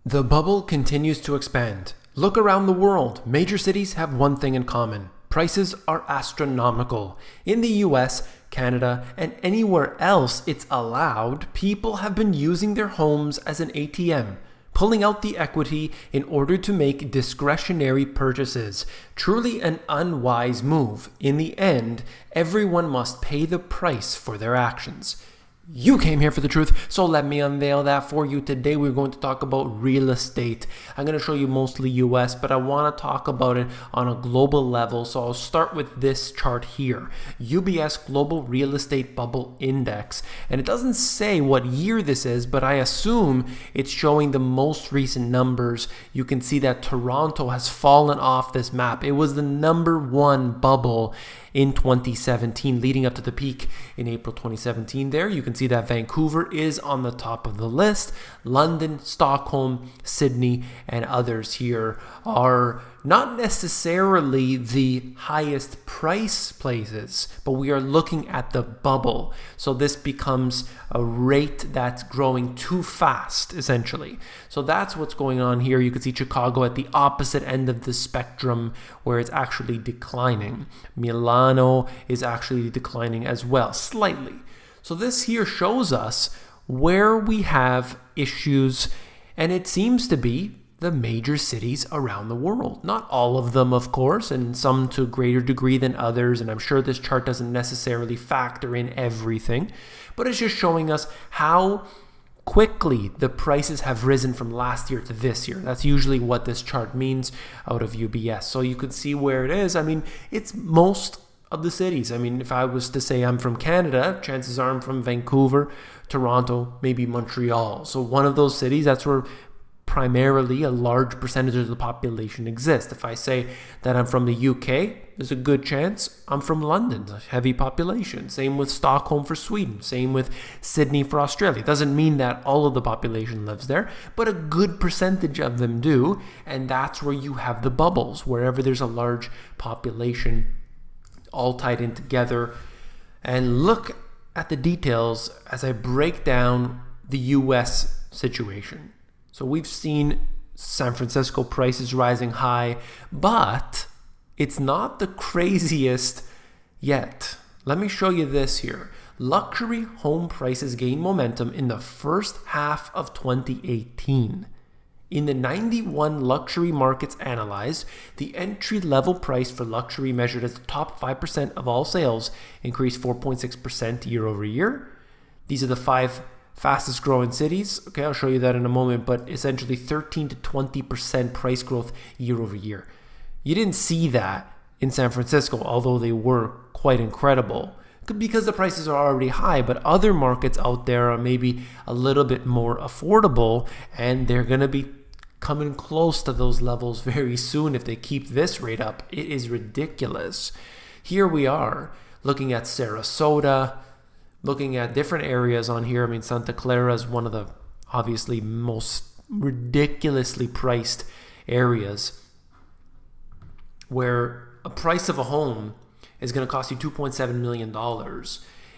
The bubble continues to expand. Look around the world. Major cities have one thing in common. Prices are astronomical. In the US, Canada, and anywhere else it's allowed, people have been using their homes as an ATM, pulling out the equity in order to make discretionary purchases. Truly an unwise move. In the end, everyone must pay the price for their actions. You came here for the truth, so let me unveil that for you. Today we're going to talk about real estate. I'm going to show you mostly US, but I want to talk about it on a global level. So I'll start with this chart here, UBS Global Real Estate Bubble Index. And it doesn't say what year this is, but I assume it's showing the most recent numbers. You can see that Toronto has fallen off this map. It was the #1 bubble in 2017, leading up to the peak in April 2017 there. You can see that Vancouver is on the top of the list. London, Stockholm, Sydney, and others here are not necessarily the highest price places, but we are looking at the bubble. So this becomes a rate that's growing too fast, essentially. So that's what's going on here. You can see Chicago at the opposite end of the spectrum where it's actually declining. Milano is actually declining as well, slightly. So this here shows us where we have issues, and it seems to be the major cities around the world. Not all of them, of course, and some to a greater degree than others, and I'm sure this chart doesn't necessarily factor in everything, but it's just showing us how quickly the prices have risen from last year to this year. That's usually what this chart means out of UBS. So you could see where it is. I mean, it's most of the cities. I mean, if I was to say I'm from Canada, chances are I'm from Vancouver, Toronto, maybe Montreal. So one of those cities, that's where primarily a large percentage of the population exists. If I say that I'm from the UK, there's a good chance I'm from London, a heavy population. Same with Stockholm for Sweden, same with Sydney for Australia. It doesn't mean that all of the population lives there, but a good percentage of them do, and that's where you have the bubbles, wherever there's a large population all tied in together. And look at the details as I break down the US situation. So we've seen San Francisco prices rising high, but it's not the craziest yet. Let me show you this here. Luxury home prices gained momentum in the first half of 2018. In the 91 luxury markets analyzed, the entry-level price for luxury measured as the top 5% of all sales increased 4.6% year over year. These are the 5 fastest growing cities. Okay, I'll show you that in a moment, but essentially 13 to 20% price growth year over year. You didn't see that in San Francisco, although they were quite incredible because the prices are already high, but other markets out there are maybe a little bit more affordable, and they're going to be coming close to those levels very soon if they keep this rate up. It is ridiculous. Here we are looking at Sarasota, looking at different areas on here. I mean, Santa Clara is one of the obviously most ridiculously priced areas where a price of a home is going to cost you $2.7 million.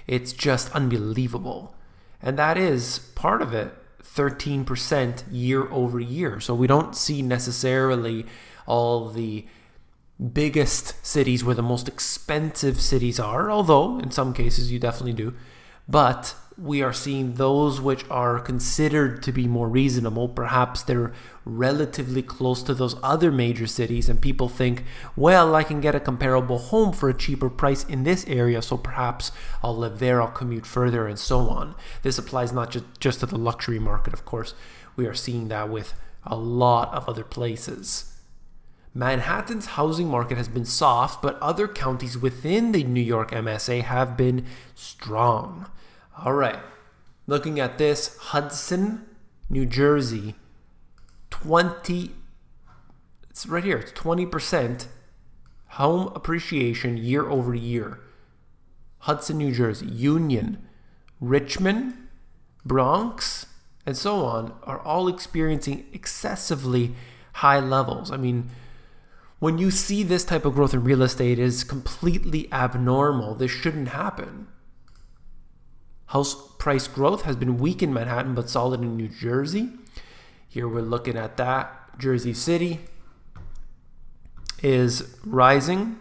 It's just unbelievable. And that is part of it, 13% year over year. So we don't see necessarily all the biggest cities where the most expensive cities are, although in some cases you definitely do. But we are seeing those which are considered to be more reasonable. Perhaps they're relatively close to those other major cities, and people think, well, I can get a comparable home for a cheaper price in this area, so perhaps I'll live there, I'll commute further, and so on. This applies not just to the luxury market, of course. We are seeing that with a lot of other places. Manhattan's housing market has been soft, but other counties within the New York MSA have been strong. All right, looking at this, Hudson, New Jersey, it's right here, it's 20% home appreciation year over year. Hudson, New Jersey, Union, Richmond, Bronx, and so on are all experiencing excessively high levels. I mean, when you see this type of growth in real estate, it is completely abnormal. This shouldn't happen. House price growth has been weak in Manhattan but solid in New Jersey. Here we're looking at that. Jersey City is rising,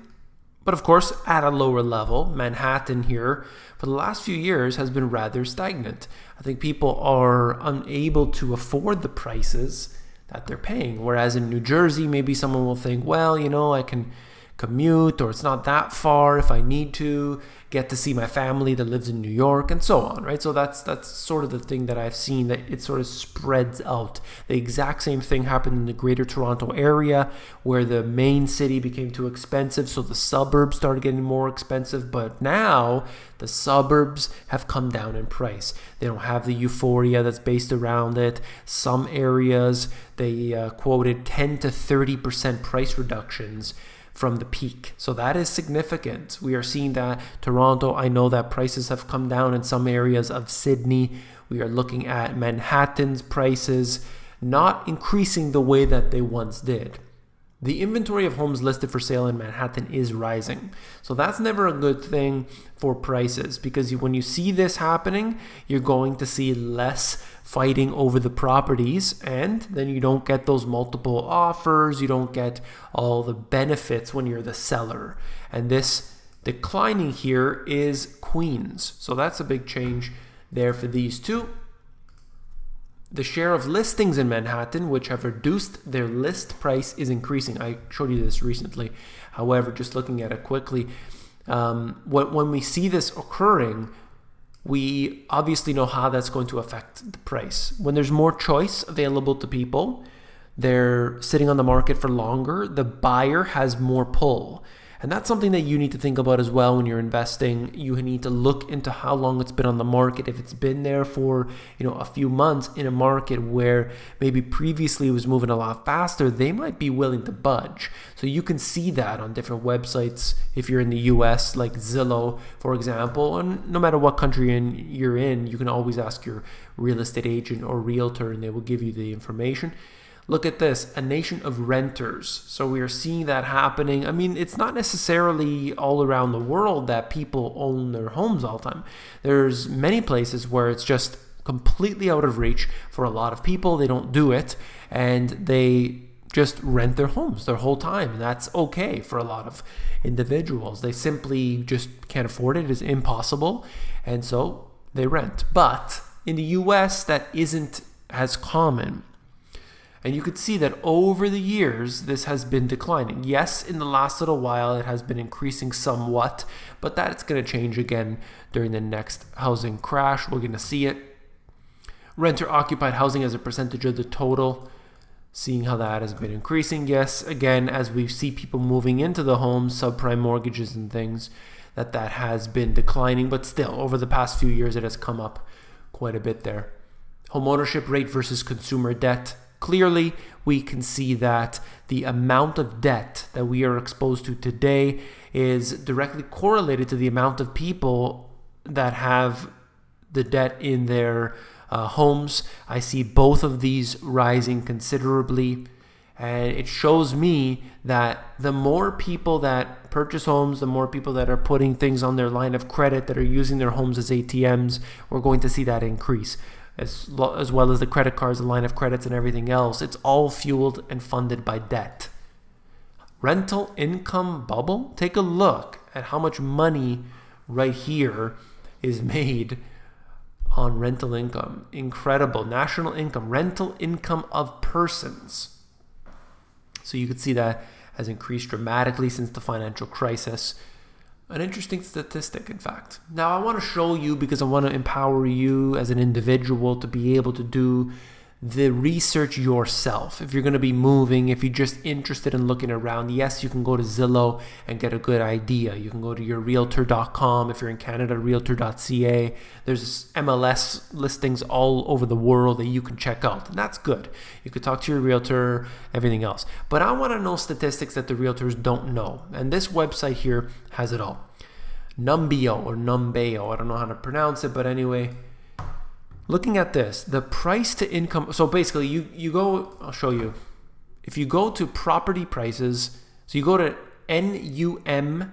but of course at a lower level. Manhattan here for the last few years has been rather stagnant. I think people are unable to afford the prices that they're paying. Whereas in New Jersey, maybe someone will think, well, I can commute, or it's not that far if I need to get to see my family that lives in New York, and so on, right? So that's sort of the thing that I've seen, that it sort of spreads out. The exact same thing happened in the Greater Toronto area, where the main city became too expensive, so the suburbs started getting more expensive. But now the suburbs have come down in price. They don't have the euphoria that's based around it. Some areas, they quoted 10 to 30% price reductions from the peak. So that is significant. We are seeing that Toronto, I know that prices have come down in some areas of Sydney. We are looking at Manhattan's prices not increasing the way that they once did. The inventory of homes listed for sale in Manhattan is rising. So that's never a good thing for prices, because when you see this happening, you're going to see less fighting over the properties, and then you don't get those multiple offers, you don't get all the benefits when you're the seller. And this declining here is Queens. So that's a big change there for these two. The share of listings in Manhattan, which have reduced their list price, is increasing. I showed you this recently. However, just looking at it quickly, when we see this occurring, we obviously know how that's going to affect the price. When there's more choice available to people, they're sitting on the market for longer, the buyer has more pull. And that's something that you need to think about as well when you're investing. You need to look into how long it's been on the market. If it's been there for a few months in a market where maybe previously it was moving a lot faster, they might be willing to budge. So you can see that on different websites if you're in the US, like Zillow, for example. And no matter what country you're in, you can always ask your real estate agent or realtor and they will give you the information. Look at this, a nation of renters. So we are seeing that happening. I mean, it's not necessarily all around the world that people own their homes all the time. There's many places where it's just completely out of reach for a lot of people. They don't do it, and they just rent their homes their whole time. And that's okay for a lot of individuals. They simply just can't afford it. It's impossible. And so they rent. But in the US, that isn't as common. And you could see that over the years, this has been declining. Yes, in the last little while, it has been increasing somewhat, but that's going to change again during the next housing crash. We're going to see it. Renter-occupied housing as a percentage of the total, seeing how that has been increasing. Yes, again, as we see people moving into the homes, subprime mortgages and things, that has been declining. But still, over the past few years, it has come up quite a bit there. Homeownership rate versus consumer debt. Clearly, we can see that the amount of debt that we are exposed to today is directly correlated to the amount of people that have the debt in their homes. I see both of these rising considerably, and it shows me that the more people that purchase homes, the more people that are putting things on their line of credit, that are using their homes as ATMs, we're going to see that increase. As well as the credit cards, the line of credits, and everything else. It's all fueled and funded by debt. Rental income bubble. Take a look at how much money right here is made on rental income. Incredible. National income, rental income of persons. So you could see that has increased dramatically since the financial crisis. An interesting statistic, in fact. Now, I want to show you, because I want to empower you as an individual to be able to do the research yourself. If you're going to be moving, if you're just interested in looking around, yes, you can go to Zillow and get a good idea. You can go to your realtor.com. If you're in Canada, realtor.ca. There's MLS listings all over the world that you can check out, and that's good. You could talk to your realtor, everything else. But I want to know statistics that the realtors don't know, and this website here has it all. Numbeo or Numbeo, I don't know how to pronounce it, but anyway, looking at this, the price to income. So basically, you go, I'll show you. If you go to property prices, so you go to numbeo.com,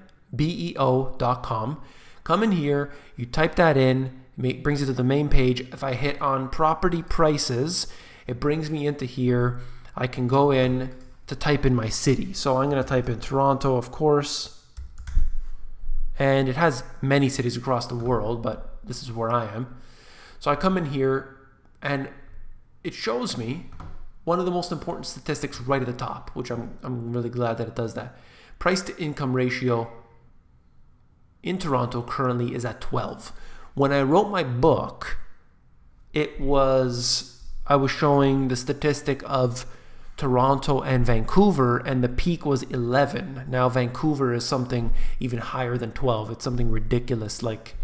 come in here, you type that in, it brings you to the main page. If I hit on property prices, it brings me into here. I can go in to type in my city. So I'm going to type in Toronto, of course. And it has many cities across the world, but this is where I am. So I come in here and it shows me one of the most important statistics right at the top, which I'm really glad that it does that. Price to income ratio in Toronto currently is at 12. When I wrote my book, I was showing the statistic of Toronto and Vancouver, and the peak was 11. Now Vancouver is something even higher than 12. It's something ridiculous, like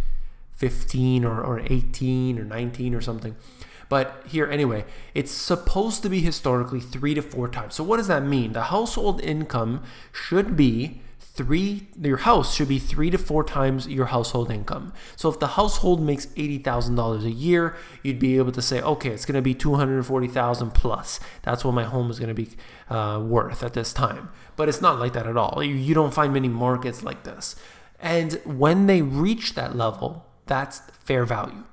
15 or 18 or 19 or something. But here, anyway, it's supposed to be historically 3 to 4 times. So what does that mean? The household income should be your house should be 3 to 4 times your household income. So if the household makes $80,000 a year, you'd be able to say, okay, it's going to be $240,000 plus. That's what my home is going to be worth at this time. But it's not like that at all. You don't find many markets like this. And when they reach that level, that's fair value.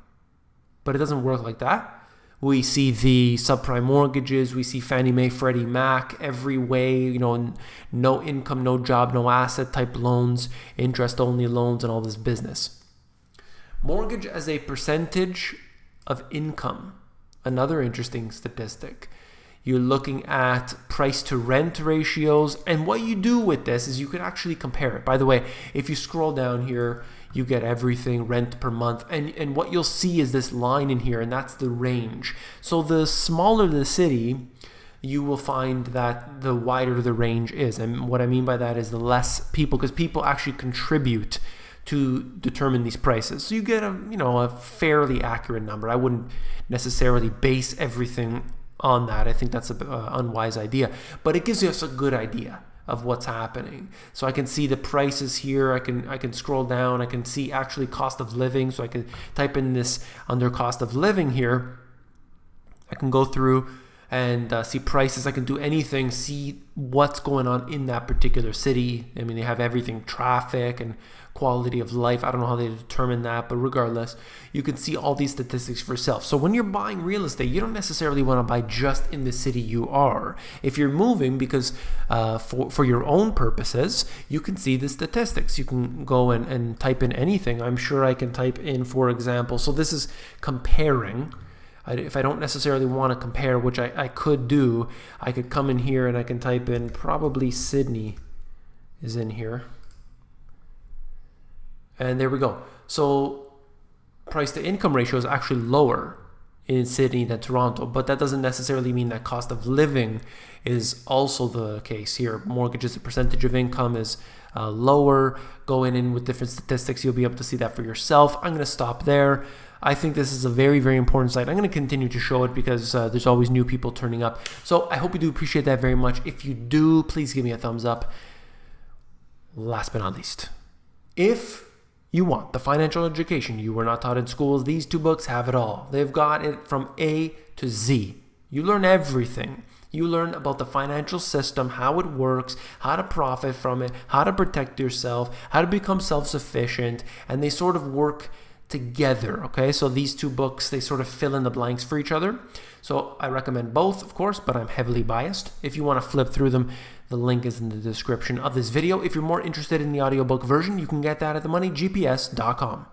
But it doesn't work like that. We see the subprime mortgages, we see Fannie Mae, Freddie Mac, every way, no income, no job, no asset type loans, interest only loans, and all this business. Mortgage as a percentage of income, another interesting statistic. You're looking at price to rent ratios, and what you do with this is you can actually compare it. By the way, if you scroll down here, you get everything, rent per month, and what you'll see is this line in here, and that's the range. So the smaller the city, you will find that the wider the range is. And what I mean by that is the less people, because people actually contribute to determine these prices. So you get a fairly accurate number. I wouldn't necessarily base everything on that. I think that's an unwise idea, but it gives us a good idea of what's happening. So I can see the prices here. I can scroll down. I can see actually cost of living. So I can type in this under cost of living here. I can go through and see prices. I can do anything, see what's going on in that particular city. I mean, they have everything, traffic and quality of life. I don't know how they determine that, but regardless, you can see all these statistics for yourself. So when you're buying real estate, you don't necessarily want to buy just in the city you are. If you're moving because for your own purposes, you can see the statistics. You can go and type in anything. I'm sure I can type in, for example, so this is comparing. If I don't necessarily want to compare, which I could do, I could come in here and I can type in, probably Sydney is in here. And there we go. So price to income ratio is actually lower in Sydney than Toronto, but that doesn't necessarily mean that cost of living is also the case here. Mortgage as a percentage of income is lower. Going in with different statistics, you'll be able to see that for yourself. I'm going to stop there. I think this is a very, very important site. I'm going to continue to show it because there's always new people turning up. So I hope you do appreciate that very much. If you do, please give me a thumbs up. Last but not least, if you want the financial education you were not taught in schools, these 2 books have it all. They've got it from A to Z. You learn everything. You learn about the financial system, how it works, how to profit from it, how to protect yourself, how to become self-sufficient, and they sort of work together, okay? So these 2 books, they sort of fill in the blanks for each other. So I recommend both, of course, but I'm heavily biased. If you want to flip through them, the link is in the description of this video. If you're more interested in the audiobook version, you can get that at themoneygps.com.